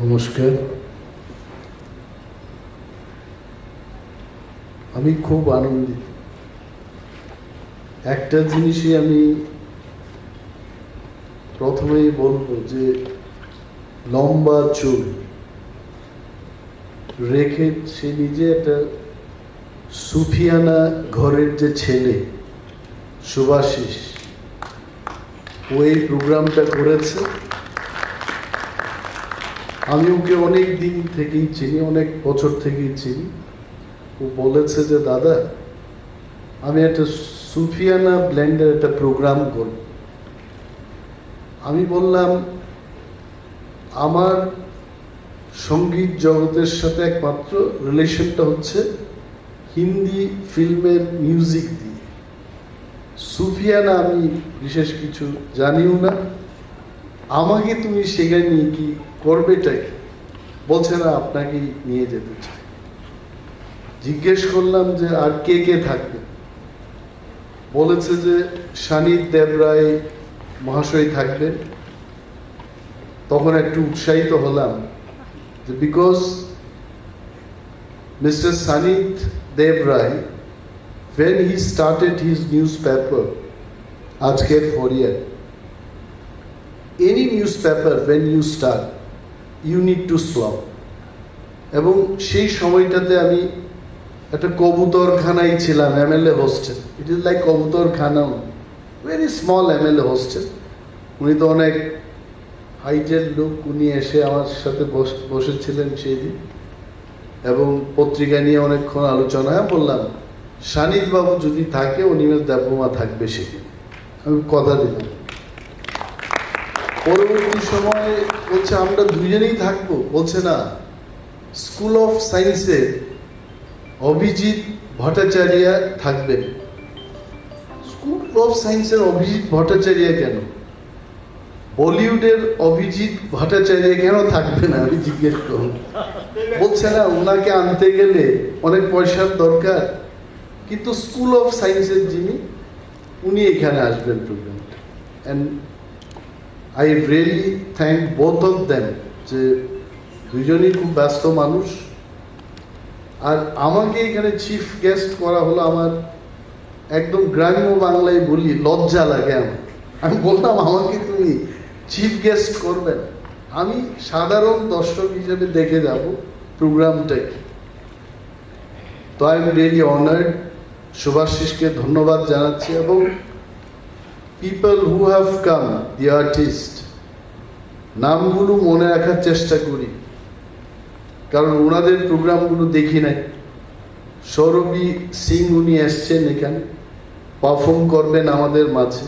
নমস্কার। আমি খুব আনন্দিত। একটা জিনিসই আমি প্রথমেই বলবো যে লম্বা চুল রেখে সে নিজে একটা সুফিয়ানা ঘরের যে ছেলে শুভাশিস, ও এই প্রোগ্রামটা করেছে। আমি ওকে অনেক দিন থেকেই চিনি, অনেক বছর থেকেই চিনি। ও বলেছে যে দাদা, আমি একটা সুফিয়ানা ব্ল্যান্ডের একটা প্রোগ্রাম করব। আমি বললাম, আমার সঙ্গীত জগতের সাথে একমাত্র রিলেশনটা হচ্ছে হিন্দি ফিল্মের মিউজিক দিয়ে। সুফিয়ানা আমি বিশেষ কিছু জানিও না, আমাকে তুমি সেখানে নিয়ে কি করবেটাই? বলছে না, আপনাকে নিয়ে যেতে চাই। জিজ্ঞেস করলাম যে আর কে কে থাকবে? বলেছে যে সানিদ দেবরায় মহাশয় থাকবেন। তখন একটু উৎসাহিত হলাম যে because mister Sanid Debroy, when he started his newspaper, Ajker Fourier, any newspaper when you start you need to slow. এবং সেই সময়টাতে আমি একটা কবুতরখানায় ছিলাম, MLA hostel. It is like কবুতরখানা, ভেরি স্মল এমএলএ হোস্টেল। উনি তো অনেক হাইটের লোক, উনি এসে আমার সাথে বসেছিলেন সেই দিন এবং পত্রিকা নিয়ে অনেকক্ষণ আলোচনা। বললাম, সানিদ বাবু যদি থাকে, অনিমেষ দেবমা থাকবে সেদিন, আমি কথা দিলাম। পরবর্তী সময়ে বলছে আমরা দুজনেই থাকবো। বলছে না, স্কুল অফ সায়েন্সের অভিজিৎ ভট্টাচার্য থাকবেন। স্কুল অফ সায়েন্সের অভিজিৎ ভট্টাচার্য কেন? বলিউডের অভিজিৎ ভট্টাচার্য কেন থাকবে না? আমি জিজ্ঞেস করুন। বলছে না, ওনাকে আনতে গেলে অনেক পয়সার দরকার, কিন্তু স্কুল অফ সায়েন্সের যিনি, উনি এখানে আসবেন প্রোগ্রামটা। And I really thank both of them, যে দুজনই খুব ব্যস্ত মানুষ। আর আমাকে এখানে চিফ গেস্ট করা হলো, আমার একদম গ্রাম্য বাংলায় বলি লজ্জা লাগে আমার। আমি বললাম, আমাকে তুমি চিফ গেস্ট করবেন? আমি সাধারণ দর্শক হিসেবে দেখে যাব প্রোগ্রামটাকে। তো আই এম রিয়েলি অনার্ড। শুভাশিসকে ধন্যবাদ জানাচ্ছি এবং people who have come, the artist, নামগুলো মনে রাখার চেষ্টা করি, কারণ ওনাদের প্রোগ্রামগুলো দেখি নাই। সৌরভী সিং উনি এসছেন এখানে, পারফর্ম করবেন আমাদের মাঝে।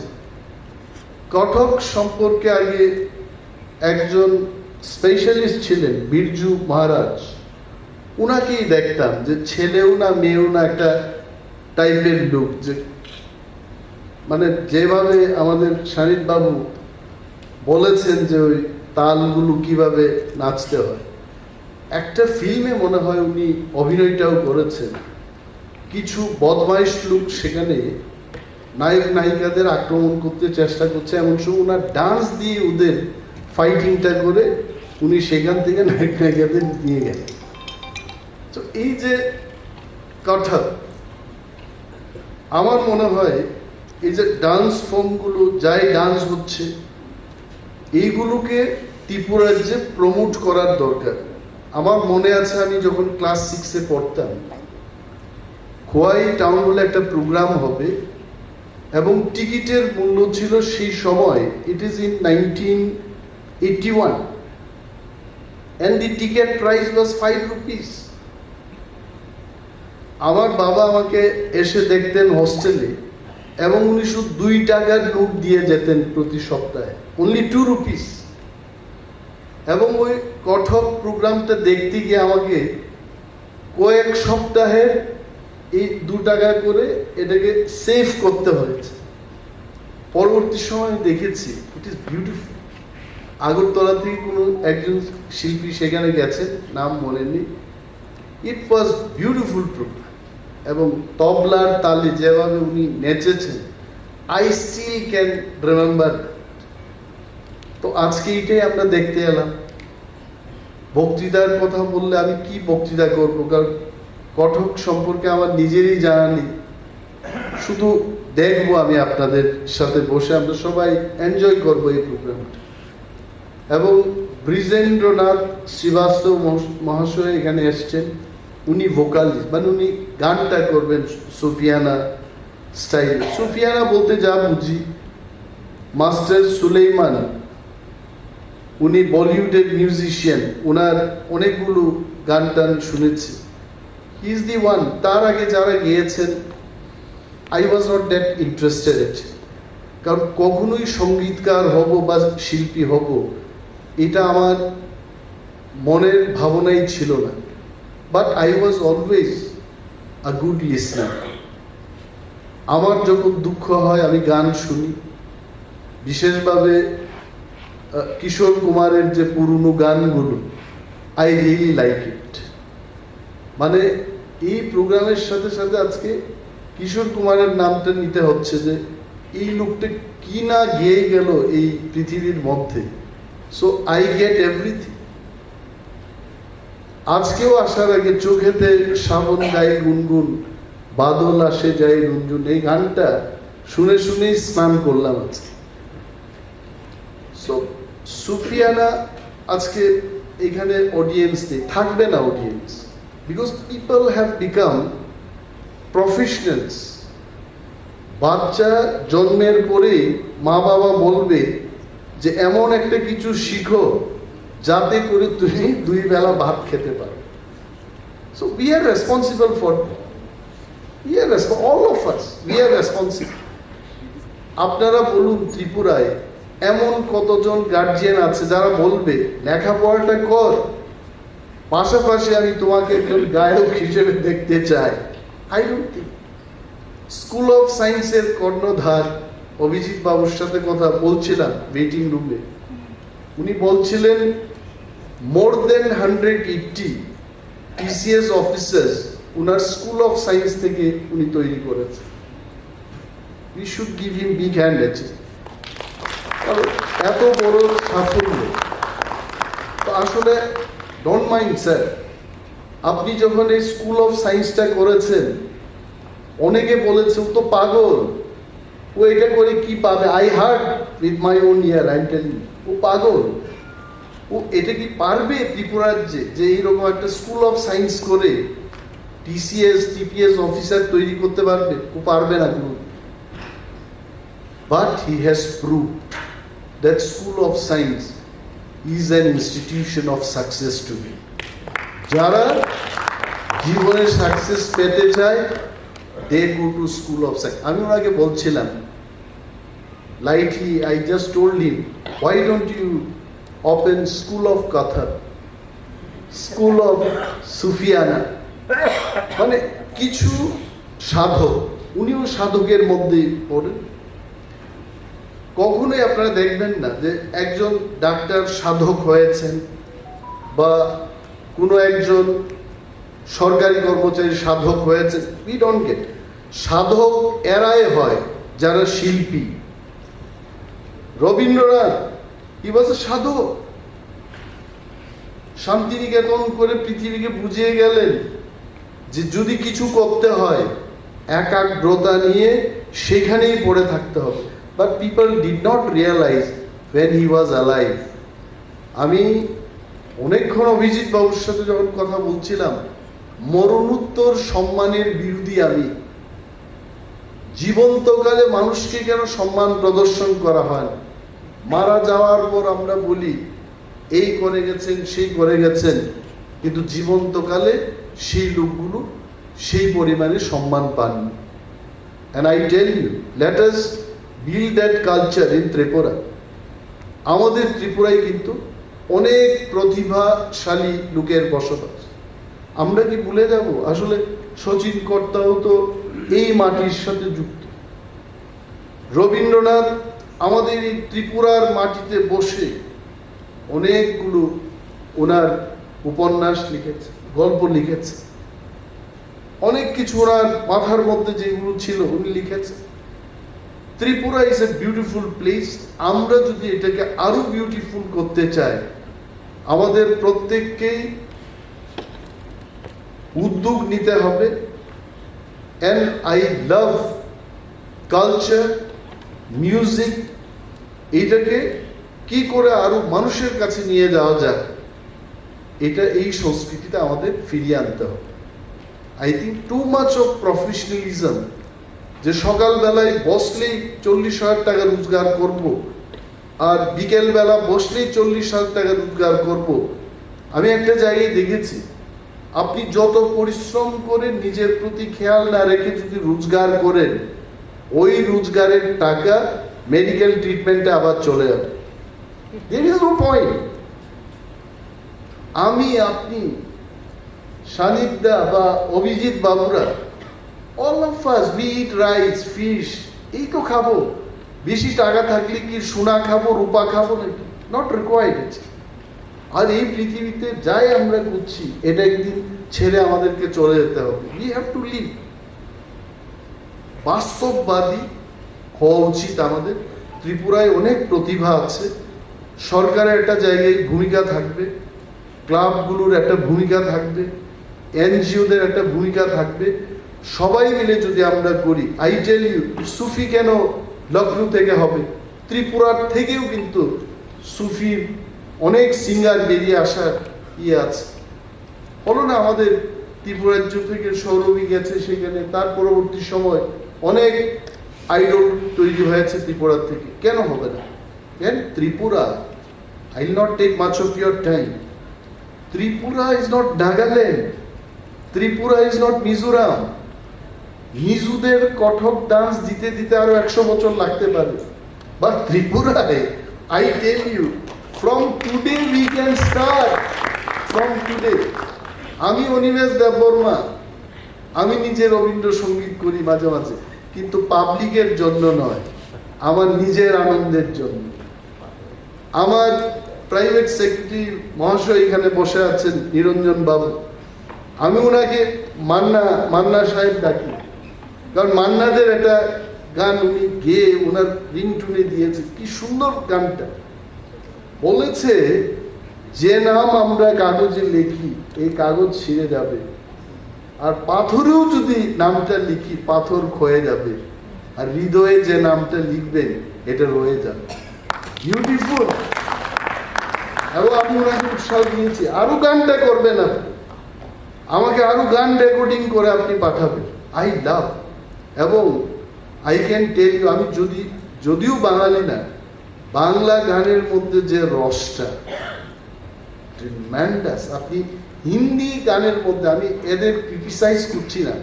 কটক সম্পর্কে আগে একজন স্পেশালিস্ট ছিলেন, বিরজু মহারাজ। উনাকেই দেখতাম যে ছেলেও না মেয়েও না, একটা টাইপের লুক, যে মানে যেভাবে আমাদের সানিদ বাবু বলেছেন যে ওই তালগুলো কিভাবে নাচতে হয়। একটা ফিল্মে মনে হয় উনি অভিনয়টাও করেছেন। কিছু বদমাইশ লোক সেখানে নায়ক নায়িকাদের আক্রমণ করতে চেষ্টা করছে, এমন সময় ওনার ডান্স দিয়ে ওদের ফাইটিংটা করে উনি সেখান থেকে নায়ক নায়িকাদের নিয়ে গেলেন। তো এই যে কথা, আমার মনে হয় এই যে ডান্স ফর্মগুলো, যাই ডান্স হচ্ছে, এইগুলোকে ত্রিপুরার যে প্রমোট করার দরকার। আমার মনে আছে, আমি যখন ক্লাস 6-এ পড়তাম, খোয়াই টাউন হলে একটা প্রোগ্রাম হবে এবং টিকিটের মূল্য ছিল সেই সময়, it is in 1981, and the ticket price was 5 rupees. আমার বাবা আমাকে এসে দেখতেন হোস্টেলে এবং উনি শুধু 2 টাকার নোট দিয়ে যেতেন প্রতি সপ্তাহে, অনলি 2 rupees। এবং ওই কঠক প্রোগ্রামটা দেখতে গিয়ে আমাকে কয়েক সপ্তাহের এই 2 টাকা করে এটাকে সেভ করতে হয়েছে। পরবর্তী সময় দেখেছি ইট ইজ বিউটিফুল। আগরতলা থেকে কোনো একজন শিল্পী সেখানে গেছে, নাম মনে নেই। ইট ওয়াজ বিউটিফুল প্রোগ্রাম এবং তবলার তালে যেভাবে উনি নেচেছেন, আই স্টিল ক্যান রিমেম্বার। তো আজকে এইটাই আমরা দেখতে এলাম। বক্তৃতার কথা বললে আমি কি বক্তৃতা করবো, কারণ কটক সম্পর্কে আমার নিজেরই জানা নেই। শুধু দেখবো আমি আপনাদের সাথে বসে, আমরা সবাই এনজয় করবো এই প্রোগ্রামটা। এবং ব্রিজেন্দ্রনাথ শ্রীবাস্তব মহাশয় এখানে এসছেন, উনি ভোকালিস্ট, মানে উনি গানটা করবেন সুফিয়ানা স্টাইল। সুফিয়ানা বলতে যা বুঝি, মাস্টার সুলেইমান উনি বলিউডের মিউজিশিয়ান, ওনার অনেকগুলো গান টান শুনেছি। He is the one. তার আগে যারা গিয়েছেন, I was not that interested, কারণ কখনোই সঙ্গীতকার হব বা শিল্পী হব এটা আমার মনের ভাবনাই ছিল না। But I was always a good listener. আমার যখন দুঃখ হয় আমি গান শুনি, বিশেষভাবে কিশোর কুমারের যে পুরনো গানগুলো, আই রিয়েলি লাইক ইট। মানে এই প্রোগ্রামের সাথে সাথে আজকে কিশোর কুমারের নামটা নিতে হচ্ছে, যে এই লোকটা কি না গেয়ে গেল এই পৃথিবীর মধ্যে। So I get everything. আজকেও আসার আগে চোখেতে শ্রাবণ গায়ে গুনগুন, বাদল আসে যায় রঞ্জুন, এই গানটা শুনে শুনেই স্নান করলাম আজকে। সো সুফিয়ানা আজকে এখানে অডিয়েন্স নেই, থাকবে না audience, because people have become professionals. বাচ্চা জন্মের পরে মা বাবা বলবে যে এমন একটা কিছু শিখো যাতে করে তুমি 2 বেলা ভাত খেতে পারো। So we are responsible for, all of us, we are responsible. আপনারা বলুন, ত্রিপুরায় এমন কতজন গার্জিয়ান আছে যারা বলবে লেখাপড়াটা কর, পাশাপাশি আমি তোমাকে একজন গায়ক হিসেবে দেখতে চাই। I don't think. School of সায়েন্সের কর্ণধার অভিজিৎ বাবুর সাথে কথা বলছিলাম ওয়েটিং রুমে, উনি বলছিলেন মোর দেন 180 টিসিএস অফিসার্স উনার স্কুল অফ সায়েন্স থেকে উনি তৈরি করেছেন। We should give him big hand. এত বড় সাফল্য তো আসলে ডোন্ট মাইন্ড স্যার, আপনি যখন এই স্কুল অফ সায়েন্সটা করেছেন, অনেকে বলেছে ও তো পাগল, ও এটা করে কি পাবে। I heard with my own ear, I am telling you, ও পাগল। ও এটা কি পারবে ত্রিপুরার যে এইরকম একটা স্কুল অফ সায়েন্স করে টিসিএস টিপিএস অফিসার তৈরি করতে পারবে? ও পারবে না কোনো। But he has proved that school of science is an institution of success to me. যারা জীবনে সাকসেস পেতে চায়, they go to school of science. আমি ওনাকে বলছিলাম lightly, I just told him, why don't you open school of Kotor, school of Sufiana? মানে কিছু সাধক, উনিও সাধকের মধ্যে পড়েন। কখনোই আপনারা দেখবেন না যে একজন ডাক্তার সাধক হয়েছেন বা কোনো একজন সরকারি কর্মচারী সাধক হয়েছে। We don't get. সাধক এরাই হয় যারা শিল্পী। রবীন্দ্রনাথ হি ওয়াজ এ সাধক, শান্তিনিকেতন করে পৃথিবীকে বুঝিয়ে গেলেন যে যদি কিছু করতে হয় একাগ্রতা নিয়ে সেখানেই পড়ে থাকতে হবে। But people did not realize when he was alive. আমি অনেকক্ষণ অভিজিৎ বাবুর সাথে যখন কথা বলছিলাম, মরণোত্তর সম্মানের বিরোধী আমি। জীবন্তকালে মানুষকে কেন সম্মান প্রদর্শন করা হয়? মারা যাওয়ার পর আমরা বলি এই করে গেছেন সেই করে গেছেন, কিন্তু জীবন্তকালে সেই লোকগুলো সেই পরিমাণে সম্মান পাননি। And I tell you, let us build that culture in Tripura. আমাদের ত্রিপুরায় কিন্তু অনেক প্রতিভাশালী লোকের বসবাস। আমরা কি ভুলে যাব? আসলে শচীন কর্তাও তো এই মাটির সাথে যুক্ত। রবীন্দ্রনাথ আমাদের এই ত্রিপুরার মাটিতে বসে অনেকগুলো ওনার উপন্যাস লিখেছে, গল্প লিখেছে, অনেক কিছু ওনার মাথার মধ্যে যেগুলো ছিল উনি লিখেছে। Tripura is a beautiful place. আমরা যদি এটাকে আরো বিউটিফুল করতে চাই, আমাদের প্রত্যেককেই উদ্যোগ নিতে হবে। and I love culture, music, এটাকে কি করে আরো মানুষের কাছে নিয়ে যাওয়া যায়, এটা এই সংস্কৃতিটা আমাদের ফিরিয়ে আনতে হবে। I think too much of professionalism, যে সকালবেলায় বসলেই 40,000 টাকা রোজগার করব, আর বিকেলবেলা বসলেই 40,000 টাকা রোজগার করব। আমি একটা জায়গায় দেখেছি, আপনি যত পরিশ্রম করে নিজের প্রতি খেয়াল না রেখে যদি রোজগার করেন, ওই রোজগারের টাকা মেডিকেল ট্রিটমেন্টে আবার চলে যাবে। There is no point. আমি, আপনি, সানিদা বা অভিজিৎ বাবুরা, all of us, we eat rice, fish, এই তো খাবো। বেশি টাকা থাকলে কি সোনা খাবো, রূপা খাবো নাকি? Not required. আর এই পৃথিবীতে যাই আমরা করছি, এটা একদিন ছেড়ে আমাদেরকে চলে যেতে হবে। We have to live. বাস্তববাদী হওয়া উচিত আমাদের। ত্রিপুরায় অনেক প্রতিভা আছে, সরকারের একটা জায়গায় ভূমিকা থাকবে, ক্লাবগুলোর একটা ভূমিকা থাকবে, এনজিওদের একটা ভূমিকা থাকবে। সবাই মিলে যদি আমরা করি, আই টেল ইউ, সুফি কেন লখনৌ থেকে হবে? ত্রিপুরার থেকেও কিন্তু সুফির অনেক সিঙ্গার বেরিয়ে আসার আছে। হলো না আমাদের ত্রিপুরা রাজ্য থেকে সৌরভী গেছে সেখানে, তার পরবর্তী সময় অনেক আইডল তৈরি হয়েছে ত্রিপুরা থেকে। কেন হবে না? কেন? Tripura, I will not take much of your time. Tripura is not Nagaland. Tripura is not Mizoram. মিজুদের কঠক ডান্স দিতে দিতে আরো 100 বছর লাগতে পারে, বাট ত্রিপুরায়, I tell you, from today we can start. From today. আমি অনিমেষ দেববর্মা, আমি নিজে রবীন্দ্রসঙ্গীত করি মাঝে মাঝে, কিন্তু পাবলিকের জন্য নয়, আমার নিজের আনন্দের জন্য। আমার প্রাইভেট সেক্রেটারি মহাশয় এখানে বসে আছেন, নিরঞ্জন বাবু, আমি ওনাকে মান্না সাহেব ডাকি, কারণ মান্নাদের একটা গান উনি গেয়ে ওনার রিংটুনে দিয়েছে। কি সুন্দর গানটা! বলেছে, যে নাম আমরা কাগজে লিখি, এই কাগজ ছিঁড়ে যাবে, আর পাথরেও যদি নামটা লিখি, পাথর ক্ষয়ে যাবে, আর হৃদয়ে যে নামটা লিখবেন, এটা রয়ে যাবে। বিউটিফুল। এবং আমি ওনাকে উৎসাহ দিয়েছি, আরো গানটা করবেন আপনি, আমাকে আরো গান রেকর্ডিং করে আপনি পাঠাবেন। I love. এবং আই ক্যান টেল ইউ, আমি যদিও বাঙালি না, বাংলা গানের মধ্যে যে রসটা ট্রিমেন্ডাস। আপনি হিন্দি গানের মধ্যে, আমি এদের ক্রিটিসাইজ করছি না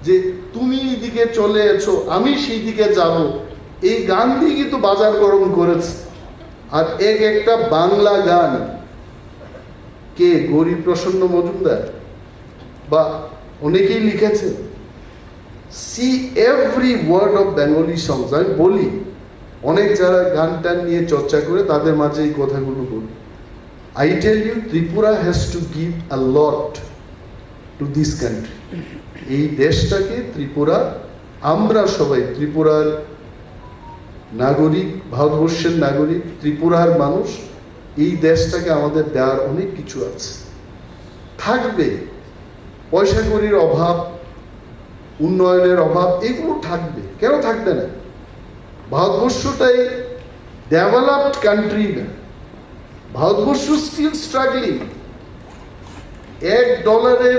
যে তুমি এইদিকে চলে এসো, আমি সেই দিকে যাব, এই গান দিয়ে কিন্তু বাজার গরম করেছে। আর একটা বাংলা গান, কে? গৌরী প্রসন্ন মজুমদার বা অনেকেই লিখেছে। See every word of Bengali songs. আমি বলি, অনেক যারা গান টান নিয়ে চর্চা করে, তাদের মাঝে এই কথাগুলো বলি। I tell you, Tripura has to give a lot to this country. এই দেশটাকে ত্রিপুরা, আমরা সবাই ত্রিপুরার নাগরিক, ভারতবর্ষের নাগরিক, ত্রিপুরার মানুষ, এই দেশটাকে আমাদের দেওয়ার অনেক কিছু আছে, থাকবে। পয়সা কড়ির অভাব, উন্নয়নের অভাব, এগুলো থাকবে, কেন থাকবে না? ভারতবর্ষটাই ডেভেলপড কান্ট্রি না, ভারতবর্ষ স্টিল স্ট্রাগলিং। $1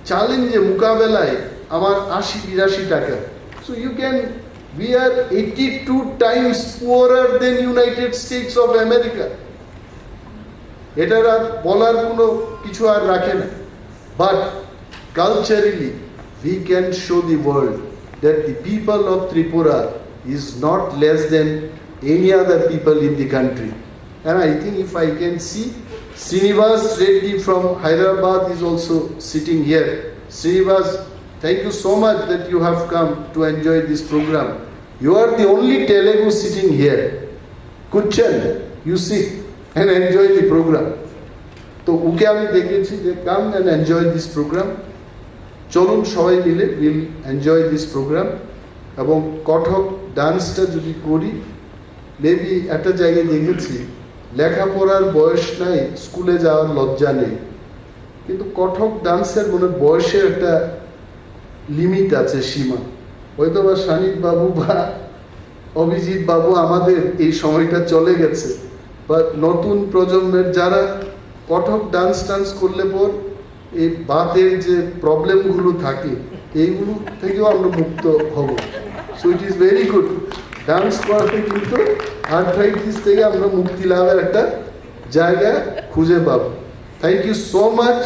চ্যালেঞ্জে মোকাবেলায় আমার 80-82 টাকা। So you can, we are 82 times poorer than United States of America. এটার আর বলার কোনো কিছু আর রাখে না। But culturally we can show the world that the people of Tripura is not less than any other people in the country. And I think if I can see, Srinivas Reddy from Hyderabad is also sitting here. Srinivas, thank you so much that you have come to enjoy this program. You are the only Telugu sitting here. Kuchan, you sit and enjoy the program. তো ওকে আমি দেখেছি যে come and enjoy this program. চলুন সবাই মিলে we'll enjoy this program. এবং কঠক ডান্সটা যদি করি, মেবি একটা জায়গায় দেখেছি লেখাপড়ার বয়স নাই, স্কুলে যাওয়ার লজ্জা নেই, কিন্তু কঠক ডান্সের মনে বয়সের একটা লিমিট আছে, সীমা। হয়তো বা সানিক বাবু বা অভিজিৎ বাবু আমাদের এই সময়টা চলে গেছে, বা নতুন প্রজন্মের যারা কঠক ডান্স করলে পর এই বাতের যে প্রবলেমগুলো থাকে এইগুলো থেকেও আমরা মুক্ত হব। So it is very good. Dance করাতে কিন্তু আর্থ্রাইটিস থেকে আমরা মুক্তি লাভের একটা জায়গা খুঁজে পাবো। Thank you so much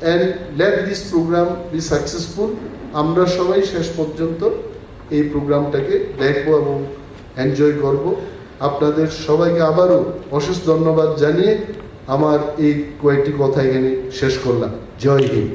and let this programme be successful. আমরা সবাই শেষ পর্যন্ত এই প্রোগ্রামটাকে দেখবো এবং এনজয় করব। আপনাদের সবাইকে আবারও অশেষ ধন্যবাদ জানিয়ে আমার এই কয়েকটি কথা এখানে শেষ করলাম। জয় হিন্দ।